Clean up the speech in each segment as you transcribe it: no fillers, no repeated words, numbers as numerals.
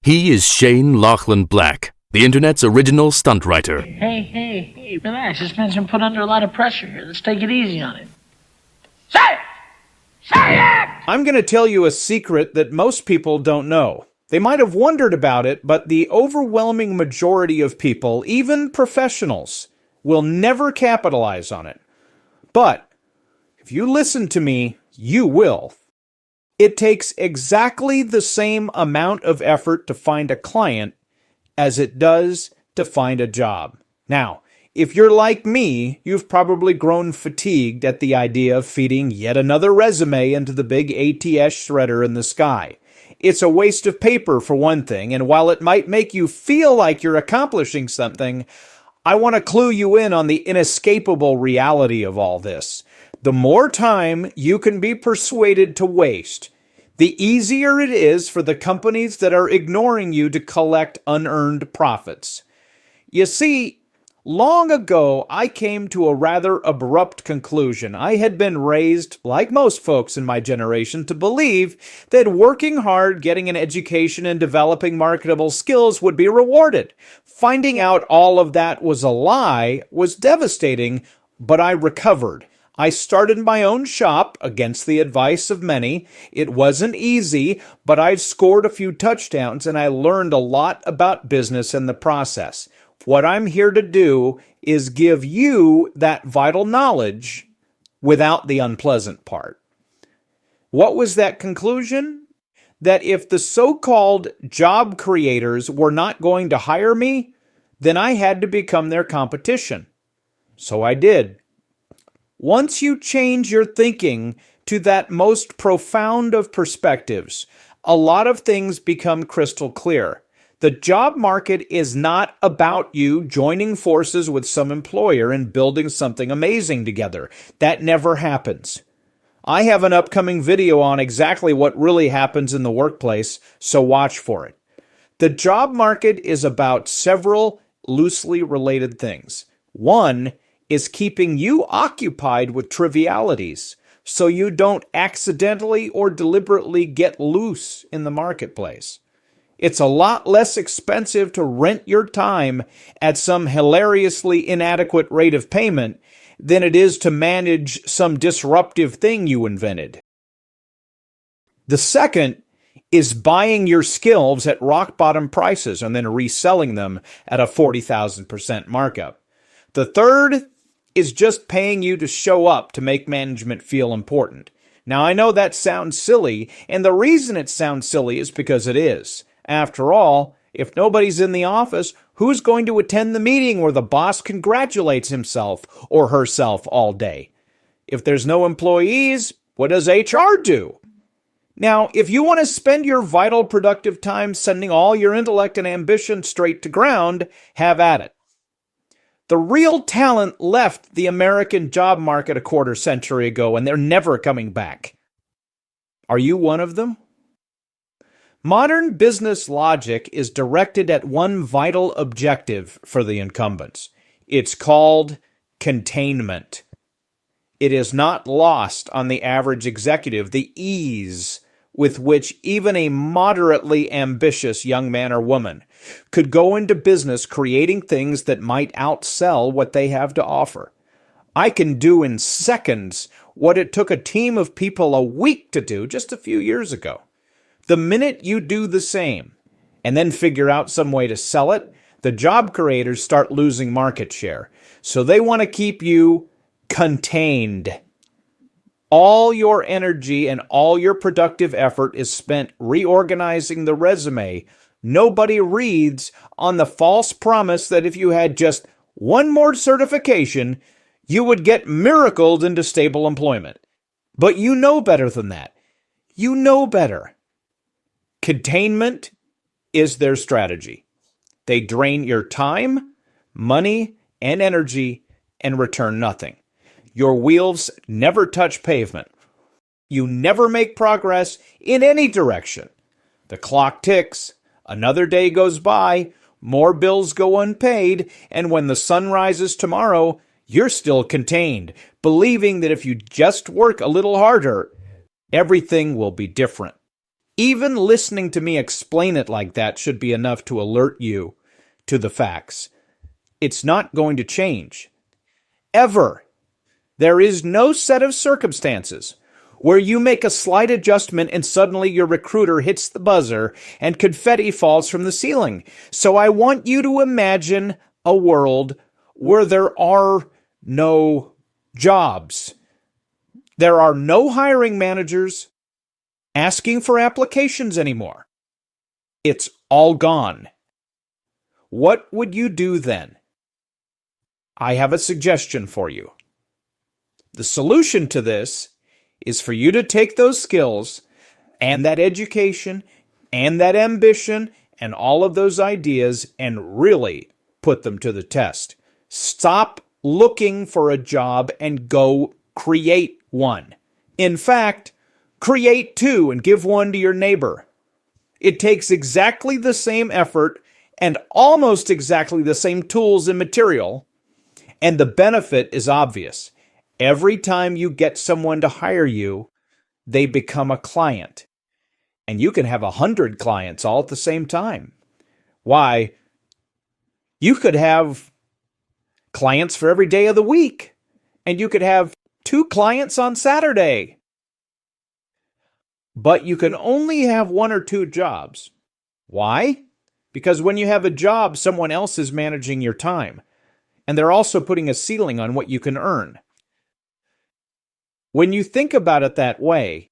He is Shane Lachlan Black, the internet's original stunt writer. Hey, relax. This man's been put under a lot of pressure here. Let's take it easy on him. Say it! Say it! I'm going to tell you a secret that most people don't know. They might have wondered about it, but the overwhelming majority of people, even professionals, will never capitalize on it. But if you listen to me, you will. It takes exactly the same amount of effort to find a client as it does to find a job. Now, if you're like me, you've probably grown fatigued at the idea of feeding yet another resume into the big ATS shredder in the sky. It's a waste of paper, for one thing, and while it might make you feel like you're accomplishing something, I want to clue you in on the inescapable reality of all this. The more time you can be persuaded to waste, the easier it is for the companies that are ignoring you to collect unearned profits. You see, long ago, I came to a rather abrupt conclusion. I had been raised, like most folks in my generation, to believe that working hard, getting an education, and developing marketable skills would be rewarded. Finding out all of that was a lie was devastating, but I recovered. I started my own shop against the advice of many. It wasn't easy, but I scored a few touchdowns and I learned a lot about business in the process. What I'm here to do is give you that vital knowledge without the unpleasant part. What was that conclusion? That if the so-called job creators were not going to hire me, then I had to become their competition. So I did. Once you change your thinking to that most profound of perspectives, a lot of things become crystal clear. The job market is not about you joining forces with some employer and building something amazing together. That never happens. I have an upcoming video on exactly what really happens in the workplace, so watch for it. The job market is about several loosely related things. One is keeping you occupied with trivialities so you don't accidentally or deliberately get loose in the marketplace. It's a lot less expensive to rent your time at some hilariously inadequate rate of payment than it is to manage some disruptive thing you invented. The second is buying your skills at rock bottom prices and then reselling them at a 40,000% markup. The third is just paying you to show up to make management feel important. Now, I know that sounds silly, and the reason it sounds silly is because it is. After all, if nobody's in the office, who's going to attend the meeting where the boss congratulates himself or herself all day? If there's no employees, what does HR do? Now, if you want to spend your vital productive time sending all your intellect and ambition straight to ground, have at it. The real talent left the American job market a quarter century ago, and they're never coming back. Are you one of them? Modern business logic is directed at one vital objective for the incumbents. It's called containment. It is not lost on the average executive the ease with which even a moderately ambitious young man or woman could go into business creating things that might outsell what they have to offer. I can do in seconds what it took a team of people a week to do just a few years ago. The minute you do the same and then figure out some way to sell it, the job creators start losing market share. So they want to keep you contained. All your energy and all your productive effort is spent reorganizing the resume. Nobody reads on the false promise that if you had just one more certification, you would get miracled into stable employment. But you know better than that. You know better. Containment is their strategy. They drain your time, money, and energy and return nothing. Your wheels never touch pavement. You never make progress in any direction. The clock ticks, another day goes by, more bills go unpaid, and when the sun rises tomorrow, you're still contained, believing that if you just work a little harder, everything will be different. Even listening to me explain it like that should be enough to alert you to the facts. It's not going to change. Ever. There is no set of circumstances where you make a slight adjustment and suddenly your recruiter hits the buzzer and confetti falls from the ceiling. So I want you to imagine a world where there are no jobs. There are no hiring managers asking for applications anymore. It's all gone. What would you do then? I have a suggestion for you. The solution to this is for you to take those skills and that education and that ambition and all of those ideas and really put them to the test. Stop looking for a job and go create one. In fact, create two and give one to your neighbor. It takes exactly the same effort and almost exactly the same tools and material, and the benefit is obvious. Every time you get someone to hire you, they become a client. And you can have 100 clients all at the same time. Why? You could have clients for every day of the week, and you could have 2 clients on Saturday. But you can only have 1 or 2 jobs. Why? Because when you have a job, someone else is managing your time, and they're also putting a ceiling on what you can earn. When you think about it that way,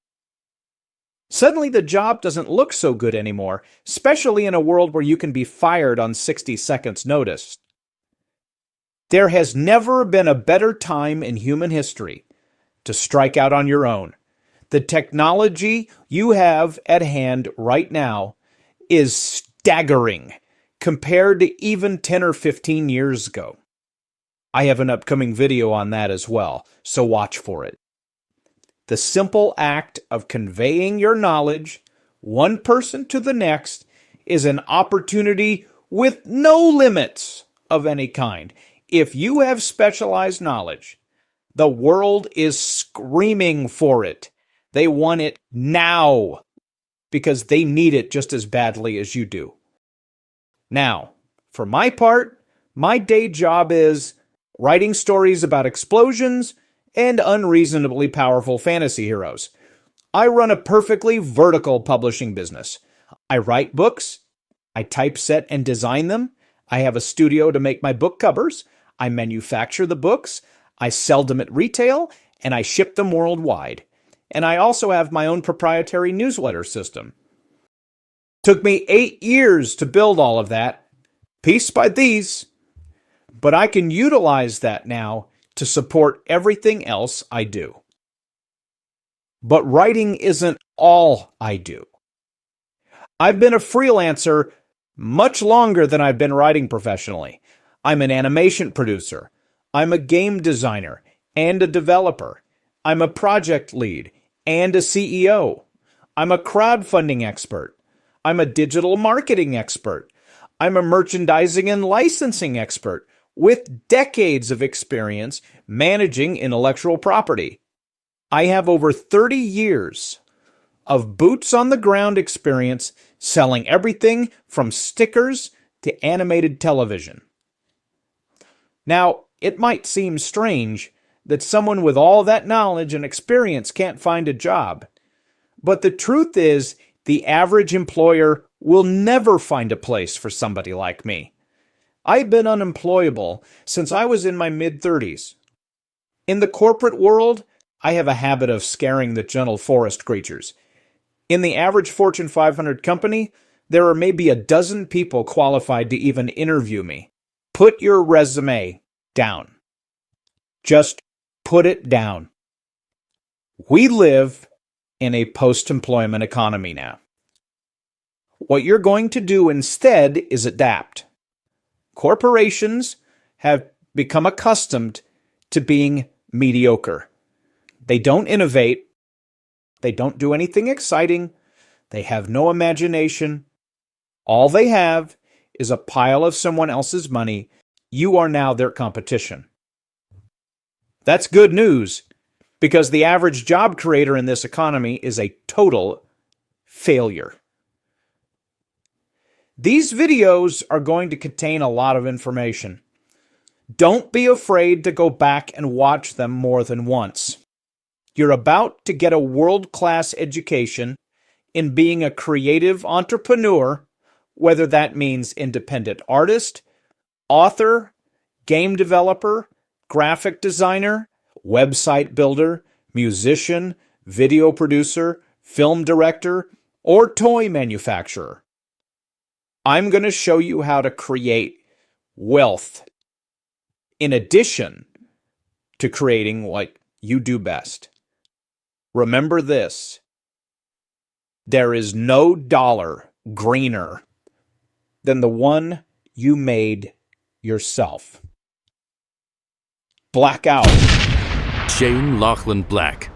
suddenly the job doesn't look so good anymore, especially in a world where you can be fired on 60 seconds notice. There has never been a better time in human history to strike out on your own. The technology you have at hand right now is staggering compared to even 10 or 15 years ago. I have an upcoming video on that as well, so watch for it. The simple act of conveying your knowledge, one person to the next, is an opportunity with no limits of any kind. If you have specialized knowledge, the world is screaming for it. They want it now because they need it just as badly as you do. Now, for my part, my day job is writing stories about explosions and unreasonably powerful fantasy heroes. I run a perfectly vertical publishing business. I write books, I typeset and design them, I have a studio to make my book covers, I manufacture the books, I sell them at retail, and I ship them worldwide. And I also have my own proprietary newsletter system. Took me 8 years to build all of that, piece by piece, but I can utilize that now to support everything else I do. But writing isn't all I do. I've been a freelancer much longer than I've been writing professionally. I'm an animation producer. I'm a game designer and a developer. I'm a project lead and a CEO. I'm a crowdfunding expert. I'm a digital marketing expert. I'm a merchandising and licensing expert with decades of experience managing intellectual property. I have over 30 years of boots on the ground experience selling everything from stickers to animated television. Now, it might seem strange that someone with all that knowledge and experience can't find a job, but the truth is the average employer will never find a place for somebody like me. I've been unemployable since I was in my mid-30s. In the corporate world, I have a habit of scaring the gentle forest creatures. In the average Fortune 500 company, there are maybe a dozen people qualified to even interview me. Put your resume down. Just put it down. We live in a post-employment economy now. What you're going to do instead is adapt. Corporations have become accustomed to being mediocre. They don't innovate. They don't do anything exciting. They have no imagination. All they have is a pile of someone else's money. You are now their competition. That's good news, because the average job creator in this economy is a total failure. These videos are going to contain a lot of information. Don't be afraid to go back and watch them more than once. You're about to get a world-class education in being a creative entrepreneur, whether that means independent artist, author, game developer, graphic designer, website builder, musician, video producer, film director, or toy manufacturer. I'm going to show you how to create wealth in addition to creating what you do best. Remember this: there is no dollar greener than the one you made yourself. Blackout. Shane Lachlan Black,